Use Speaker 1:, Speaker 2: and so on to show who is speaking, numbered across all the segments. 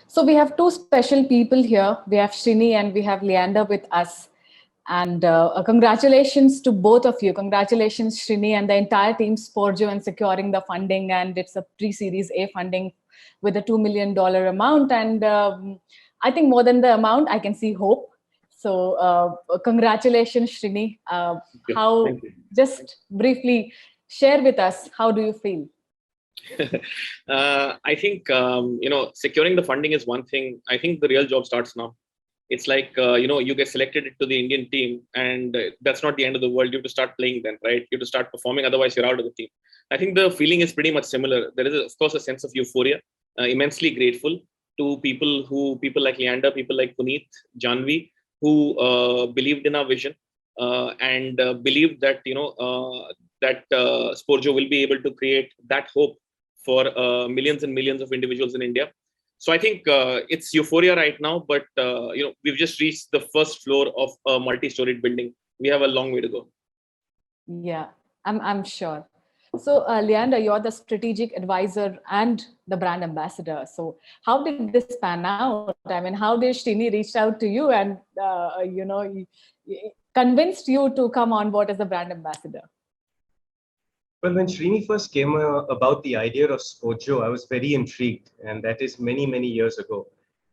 Speaker 1: So we have two special people here. We have Shrini and we have Leander with us. And congratulations to both of you. Congratulations, Shrini and the entire team Sporjo in securing the funding. And it's a pre-series A funding with a $2 million amount. And I think more than the amount, I can see hope. So congratulations, Shrini.
Speaker 2: Thank you.
Speaker 1: Just briefly share with us, how do you feel?
Speaker 2: I think, securing the funding is one thing. I think the real job starts now. It's like, you get selected to the Indian team, and that's not the end of the world. You have to start playing then, right? You have to start performing. Otherwise, you're out of the team. I think the feeling is pretty much similar. There is, of course, a sense of euphoria, immensely grateful to people like Leander, people like Punit, Janvi, who believed in our vision and believed that, Sporjo will be able to create that hope for millions and millions of individuals in India. So I think it's euphoria right now, but we've just reached the first floor of a multi-storied building. We have a long way to go.
Speaker 1: Yeah, I'm sure. So Leander, you're the strategic advisor and the brand ambassador. So how did this pan out? I mean, how did Shrini reach out to you and convinced you to come on board as the brand ambassador?
Speaker 3: Well, when Shrini first came about the idea of Sporjo, I was very intrigued, and that is many, many years ago.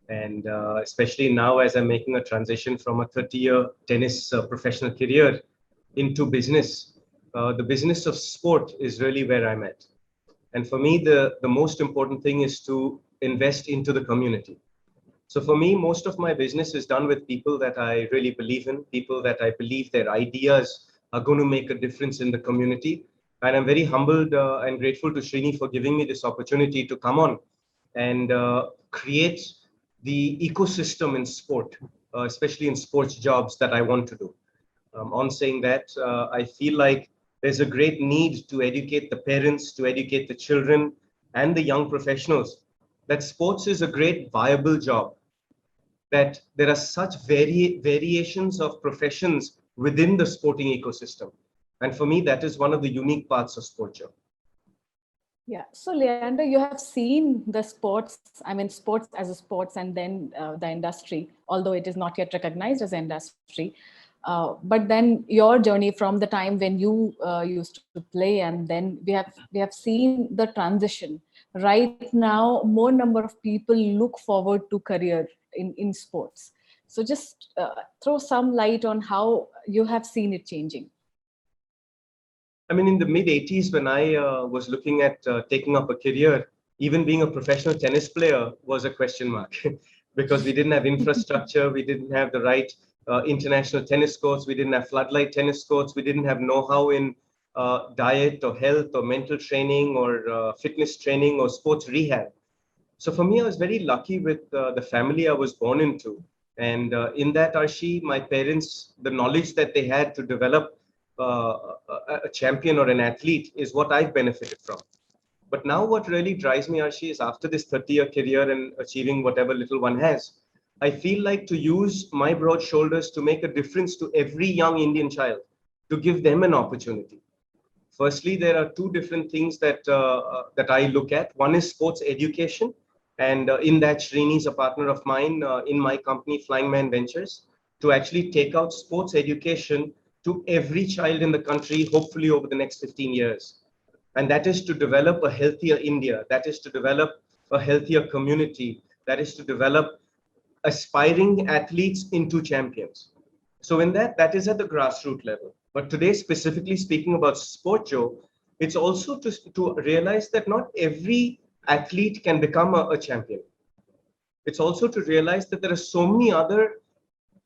Speaker 3: And especially now, as I'm making a transition from a 30-year tennis professional career into business, the business of sport is really where I'm at. And for me, the most important thing is to invest into the community. So for me, most of my business is done with people that I really believe in, people that I believe their ideas are going to make a difference in the community. And I'm very humbled and grateful to Shrini for giving me this opportunity to come on and create the ecosystem in sport, especially in sports jobs that I want to do. On saying that, I feel like there's a great need to educate the parents, to educate the children and the young professionals that sports is a great viable job, that there are such variations of professions within the sporting ecosystem. And for me, that is one of the unique parts of Sporjo.
Speaker 1: Yeah. So Leander, you have seen the sports, sports as a sports and then the industry, although it is not yet recognized as an industry. But then your journey from the time when you used to play, and then we have seen the transition. Right now, more number of people look forward to career in sports. So just throw some light on how you have seen it changing.
Speaker 3: I mean, in the mid-'80s, when I was looking at taking up a career, even being a professional tennis player was a question mark because we didn't have infrastructure, we didn't have the right international tennis courts, we didn't have floodlight tennis courts, we didn't have know-how in diet or health or mental training or fitness training or sports rehab. So for me, I was very lucky with the family I was born into. And in that, Arshi, my parents, the knowledge that they had to develop a champion or an athlete is what I've benefited from. But now what really drives me, Arshi, is after this 30-year career and achieving whatever little one has, I feel like to use my broad shoulders to make a difference to every young Indian child, to give them an opportunity. Firstly, there are two different things that I look at. One is sports education. And in that, Shrini is a partner of mine in my company, Flying Man Ventures, to actually take out sports education to every child in the country, hopefully over the next 15 years. And that is to develop a healthier India. That is to develop a healthier community. That is to develop aspiring athletes into champions. So in that is at the grassroots level. But today, specifically speaking about Sporjo, it's also to realize that not every athlete can become a champion. It's also to realize that there are so many other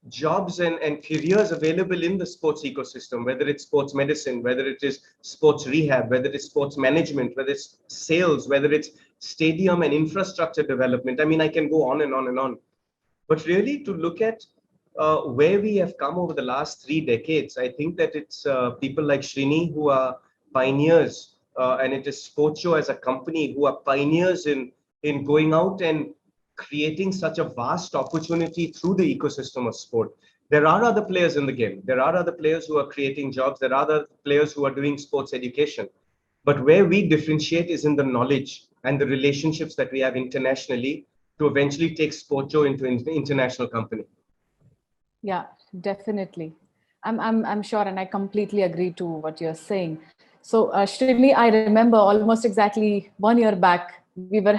Speaker 3: jobs and careers available in the sports ecosystem, whether it's sports medicine, whether it is sports rehab, whether it's sports management, whether it's sales, whether it's stadium and infrastructure development. I mean, I can go on and on and on. But really to look at where we have come over the last 3 decades, I think that it's people like Shrini who are pioneers, and it is Sporjo as a company who are pioneers in going out and creating such a vast opportunity through the ecosystem of sport. There are other players in the game. There are other players who are creating jobs. There are other players who are doing sports education. But where we differentiate is in the knowledge and the relationships that we have internationally to eventually take Sporjo into an international company.
Speaker 1: Yeah, definitely. I'm sure, and I completely agree to what you're saying. So, Srini, I remember almost exactly 1 year back, we were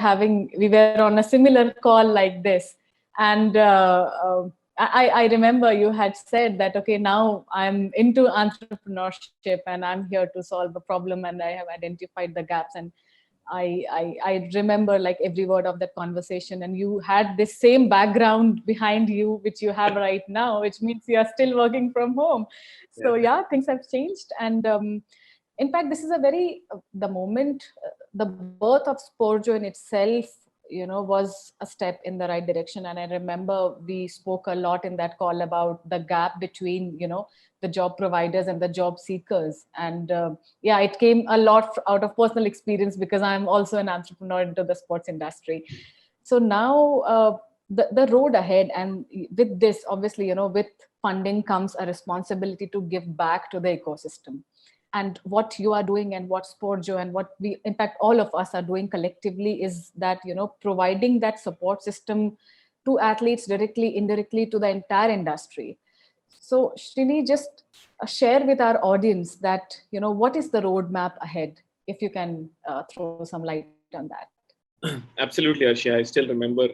Speaker 1: on a similar call like this, and I remember you had said that, okay, now I'm into entrepreneurship and I'm here to solve a problem, and I have identified the gaps. And I remember like every word of that conversation, and you had this same background behind you, which you have right now, which means you are still working from home. So yeah, things have changed. And in fact, this is a very, the moment, the birth of Sporjo in itself, was a step in the right direction. And I remember we spoke a lot in that call about the gap between, the job providers and the job seekers. And yeah, it came a lot out of personal experience because I'm also an entrepreneur into the sports industry. So now the road ahead, and with this, obviously, with funding comes a responsibility to give back to the ecosystem. And what you are doing and what Sporjo and what we, in fact, all of us are doing collectively is that, providing that support system to athletes directly, indirectly, to the entire industry. So Srini, just share with our audience that, what is the roadmap ahead, if you can throw some light on that.
Speaker 2: Absolutely, Arshia. I still remember,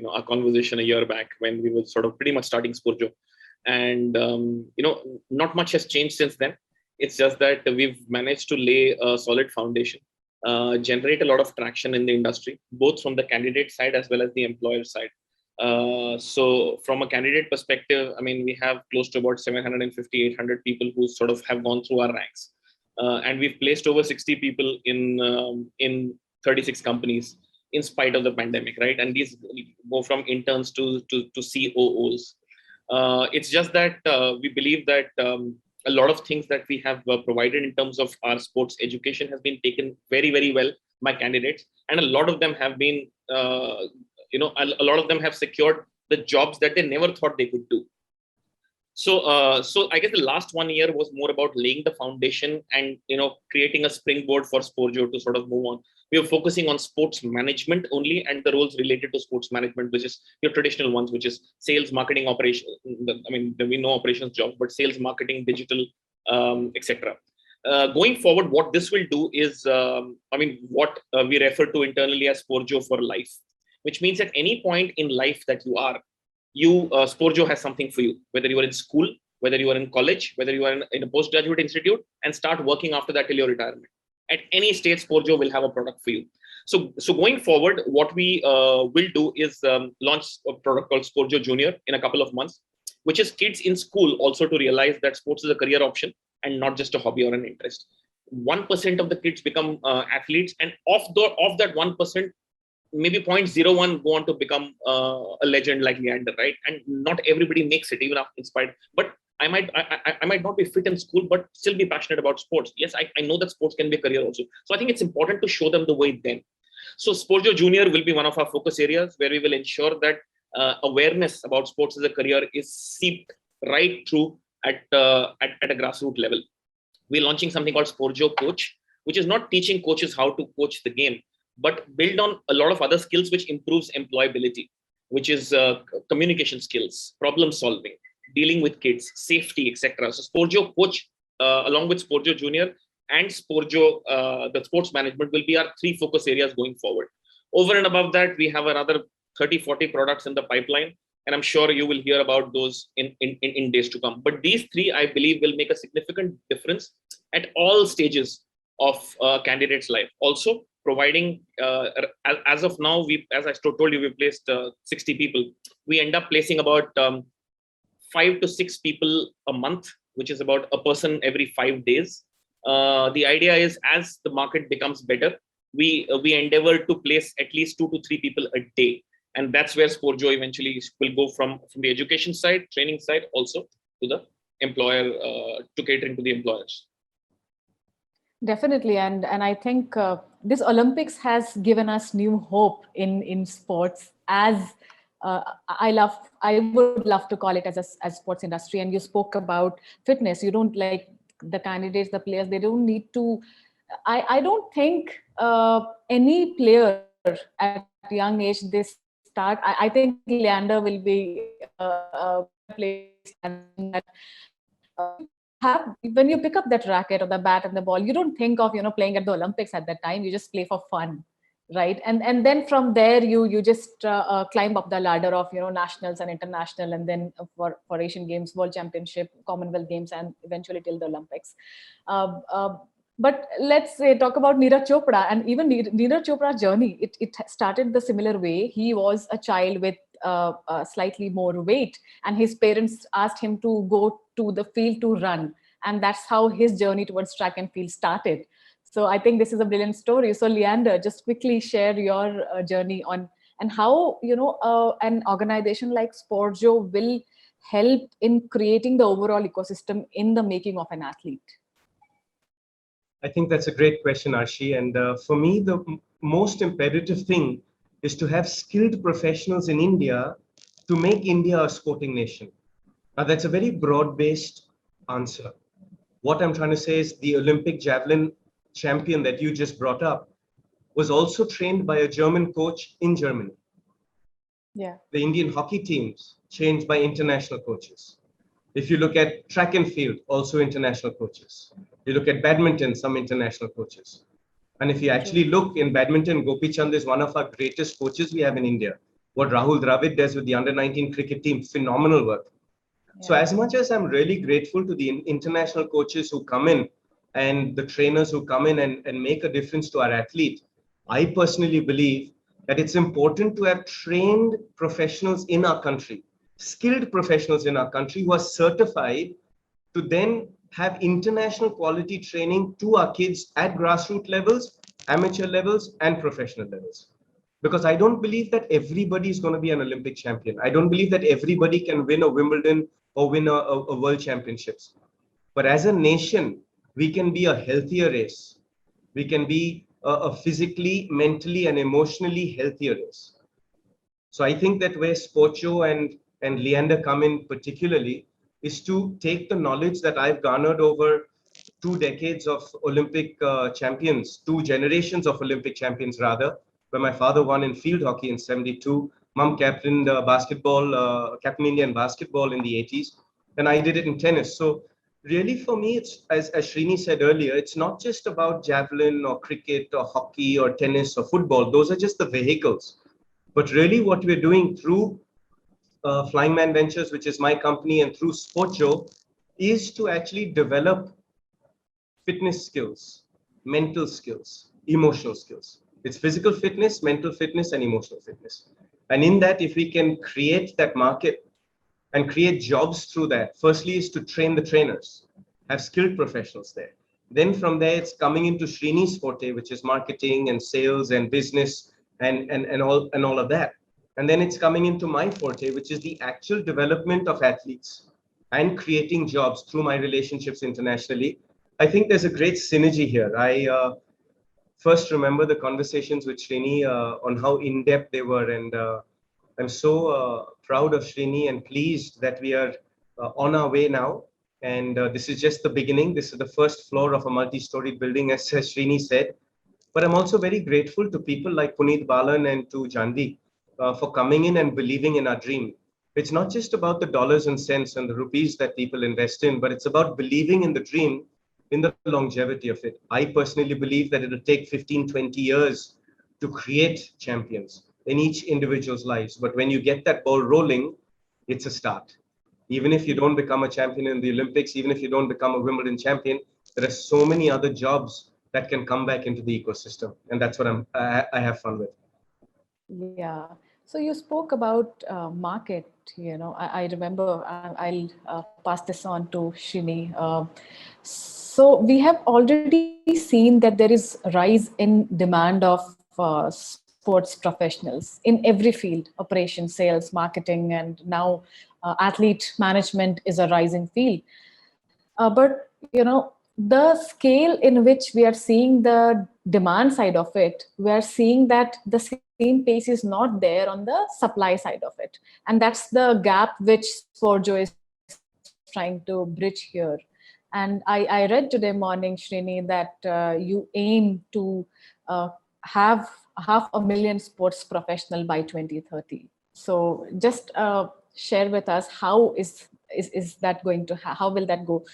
Speaker 2: our conversation a year back when we were sort of pretty much starting Sporjo. And, not much has changed since then. It's just that we've managed to lay a solid foundation, generate a lot of traction in the industry, both from the candidate side as well as the employer side. So from a candidate perspective, I mean, we have close to about 750, 800 people who sort of have gone through our ranks. And we've placed over 60 people in 36 companies in spite of the pandemic, right? And these go from interns to COOs. It's just that we believe that a lot of things that we have provided in terms of our sports education has been taken very, very well by candidates. And a lot of them have been, a lot of them have secured the jobs that they never thought they could do. So I guess the last 1 year was more about laying the foundation and, creating a springboard for Sporjo to sort of move on. We are focusing on sports management only and the roles related to sports management, which is your traditional ones, which is sales, marketing, operation. I mean, we know operations jobs, but sales, marketing, digital, etc. Going forward, what this will do is, what we refer to internally as Sporjo for life, which means at any point in life that you are, Sporjo has something for you, whether you are in school, whether you are in college, whether you are in a postgraduate institute, and start working after that till your retirement. At any stage, Sporjo will have a product for you. So going forward, what we will do is launch a product called Sporjo Junior in a couple of months, which is kids in school also to realize that sports is a career option and not just a hobby or an interest. 1% of the kids become athletes, and of that 1%, maybe 0.01 go on to become a legend like Leander, right? And not everybody makes it, even after inspired. But I might not be fit in school, but still be passionate about sports. Yes, I know that sports can be a career also. So I think it's important to show them the way then. So Sporjo Junior will be one of our focus areas where we will ensure that awareness about sports as a career is seeped right through at a grassroots level. We're launching something called Sporjo Coach, which is not teaching coaches how to coach the game, but build on a lot of other skills which improves employability, which is communication skills, problem solving, dealing with kids, safety, etc. So Sporjo Coach, along with Sporjo Junior and Sporjo, the sports management, will be our 3 focus areas going forward. Over and above that, we have another 30, 40 products in the pipeline, and I'm sure you will hear about those in days to come. But these 3, I believe, will make a significant difference at all stages of candidates' life. Also, providing, as of now, as I told you, we placed 60 people. We end up placing about 5 to 6 people a month, which is about a person every 5 days. The idea is, as the market becomes better, we endeavor to place at least 2 to 3 people a day. And that's where Sporjo eventually will go from the education side, training side, also to the employer, to catering to the employers.
Speaker 1: Definitely, and I think this Olympics has given us new hope in sports. As I would love to call it as sports industry. And you spoke about fitness. You don't, like, the candidates, the players, they don't need to. I don't think any player at young age, they start. I think Leander will be a place that when you pick up that racket or the bat and the ball, you don't think of playing at the Olympics at that time. You just play for fun, right? And then from there you just climb up the ladder of nationals and international, and then for Asian Games, World Championship, Commonwealth Games, and eventually till the Olympics. But let's say talk about Neeraj Chopra, and even Neeraj Chopra's journey. It started the similar way. He was a child with slightly more weight, and his parents asked him to go to the field to run, and that's how his journey towards track and field started. So I think this is a brilliant story. So Leander, just quickly share your journey on, and how an organization like Sporjo will help in creating the overall ecosystem in the making of an athlete.
Speaker 3: I think that's a great question, Arshi. And for me, the most imperative thing is to have skilled professionals in India to make India a sporting nation. Now, that's a very broad-based answer. What I'm trying to say is the Olympic javelin champion that you just brought up was also trained by a German coach in Germany.
Speaker 1: Yeah.
Speaker 3: The Indian hockey teams trained by international coaches. If you look at track and field, also international coaches. You look at badminton, some international coaches. And if you actually look in badminton, Gopi Chand is one of our greatest coaches we have in India. What Rahul Dravid does with the under-19 cricket team, phenomenal work. Yeah. So as much as I'm really grateful to the international coaches who come in and the trainers who come in and make a difference to our athlete, I personally believe that it's important to have trained professionals in our country, skilled professionals in our country who are certified to then have international quality training to our kids at grassroots levels, amateur levels, and professional levels. Because I don't believe that everybody is going to be an Olympic champion. I don't believe that everybody can win a Wimbledon or win a world championships. But as a nation, we can be a healthier race. We can be a physically, mentally, and emotionally healthier race. So I think that where Sporjo and Leander come in particularly is to take the knowledge that I've garnered over 2 decades of Olympic champions, 2 generations of Olympic champions rather, where my father won in field hockey in 72, mom captained basketball, captain India in basketball in the 80s, and I did it in tennis. So really for me, it's as Srini said earlier, it's not just about javelin or cricket or hockey or tennis or football. Those are just the vehicles. But really what we're doing through Flying Man Ventures, which is my company, and through Sporjo, is to actually develop fitness skills, mental skills, emotional skills. It's physical fitness, mental fitness, and emotional fitness. And in that, if we can create that market and create jobs through that, firstly is to train the trainers, have skilled professionals there. Then from there, it's coming into Srini's forte, which is marketing and sales and business and all of that. And then it's coming into my forte, which is the actual development of athletes and creating jobs through my relationships internationally. I think there's a great synergy here. I first remember the conversations with Srini on how in-depth they were. And I'm so proud of Srini and pleased that we are on our way now. And this is just the beginning. This is the first floor of a multi-storied building, as Srini said. But I'm also very grateful to people like Punit, Balan, and to Janvi for coming in and believing in our dream. It's not just about the dollars and cents and the rupees that people invest in, but it's about believing in the dream, in the longevity of it. I personally believe that it'll take 15, 20 years to create champions in each individual's lives. But when you get that ball rolling, it's a start. Even if you don't become a champion in the Olympics, even if you don't become a Wimbledon champion, there are so many other jobs that can come back into the ecosystem. And that's what I have fun with.
Speaker 1: Yeah. So you spoke about market, I remember, I'll pass this on to Shini. So we have already seen that there is a rise in demand of sports professionals in every field, operations, sales, marketing, and now athlete management is a rising field. But, the scale in which we are seeing the demand side of it, we are seeing that the same pace is not there on the supply side of it. And that's the gap which Sporjo is trying to bridge here. And I read today morning, Srini, that you aim to have 500,000 sports professional by 2030. So just share with us how is that going to how will that go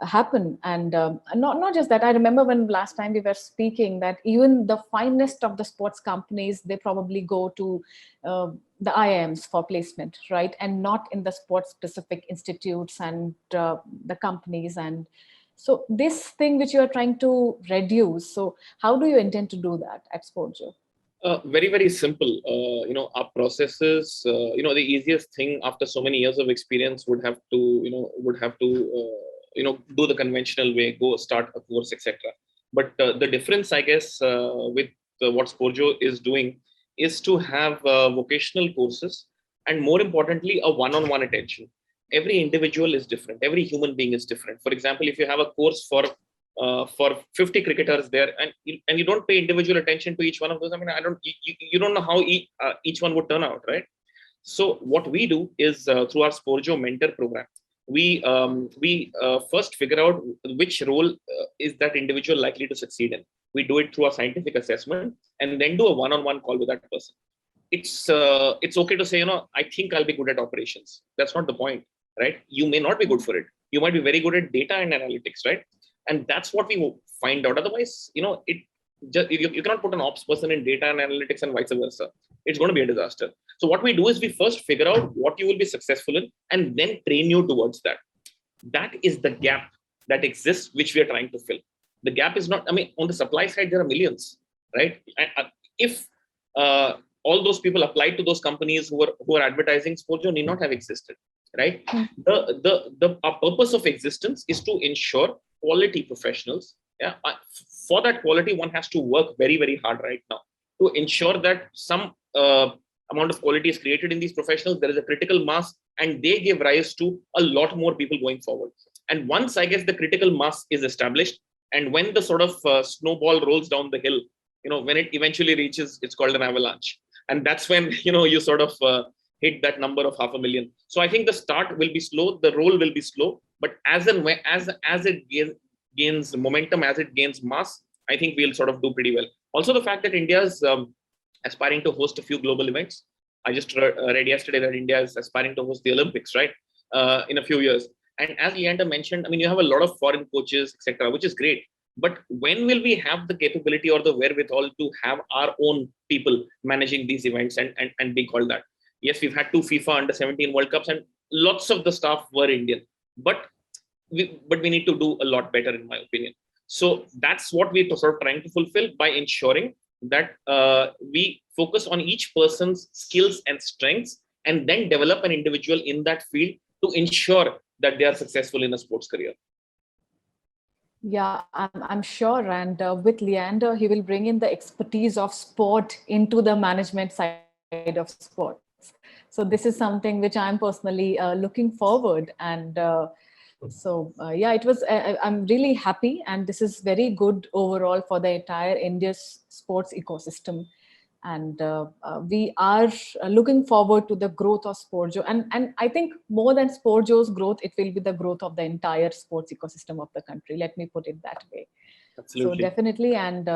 Speaker 1: happen? And not just that, I remember when last time we were speaking that even the finest of the sports companies, they probably go to the IIMs for placement, right? And not in the sports specific institutes and the companies. And so this thing which you are trying to reduce, so how do you intend to do that at Sporjo?
Speaker 2: Very, very simple. Our processes, the easiest thing after so many years of experience would have to, do the conventional way, go start a course, etc. But the difference, I guess, with what Sporjo is doing is to have vocational courses and more importantly, a one-on-one attention. Every individual is different. Every human being is different. For example, if you have a course for 50 cricketers there, and you don't pay individual attention to each one of those, I mean, you don't know how each one would turn out, right? So what we do is through our Sporjo mentor program, we first figure out which role is that individual likely to succeed in. We do it through a scientific assessment and then do a one-on-one call with that person. It's okay to say, I think I'll be good at operations. That's not the point, right? You may not be good for it. You might be very good at data and analytics, right? And that's what we find out. Otherwise, you cannot put an ops person in data and analytics and vice versa. It's going to be a disaster. So what we do is we first figure out what you will be successful in and then train you towards that. That is the gap that exists, which we are trying to fill. The gap is not, on the supply side, there are millions, right? If all those people applied to those companies who are advertising, Sporjo need not have existed, right? Our purpose of existence is to ensure quality professionals. Yeah, for that quality, one has to work very, very hard right now to ensure that some amount of quality is created in these professionals. There is a critical mass, and they give rise to a lot more people going forward. And once, I guess, the critical mass is established, and when the sort of snowball rolls down the hill, when it eventually reaches, it's called an avalanche, and that's when you sort of hit that number of 500,000. So I think the start will be slow, the roll will be slow, but as it gains momentum, as it gains mass, I think we'll sort of do pretty well. Also, the fact that India is aspiring to host a few global events. I just read yesterday that India is aspiring to host the Olympics, right, in a few years. And as Leander mentioned, you have a lot of foreign coaches, etc., which is great. But when will we have the capability or the wherewithal to have our own people managing these events and being called that? Yes, we've had 2 FIFA Under-17 World Cups, and lots of the staff were Indian. But we need to do a lot better, in my opinion. So that's what we're sort of trying to fulfill by ensuring that we focus on each person's skills and strengths and then develop an individual in that field to ensure that they are successful in a sports career.
Speaker 1: Yeah, I'm sure. And with Leander, he will bring in the expertise of sport into the management side of sports. So this is something which I'm personally looking forward. And it was, I'm really happy. And this is very good overall for the entire India's sports ecosystem. And we are looking forward to the growth of Sporjo. And I think more than Sporjo's growth, it will be the growth of the entire sports ecosystem of the country. Let me put it that way.
Speaker 2: Absolutely.
Speaker 1: So definitely. And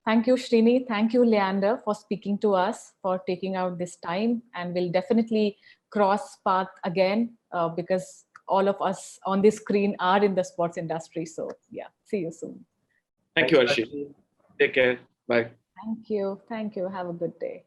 Speaker 1: thank you, Srini. Thank you, Leander, for speaking to us, for taking out this time. And we'll definitely cross path again because all of us on this screen are in the sports industry. So yeah, see you soon.
Speaker 2: Thank you, Arshi. Take care. Bye.
Speaker 1: Thank you. Thank you. Have a good day.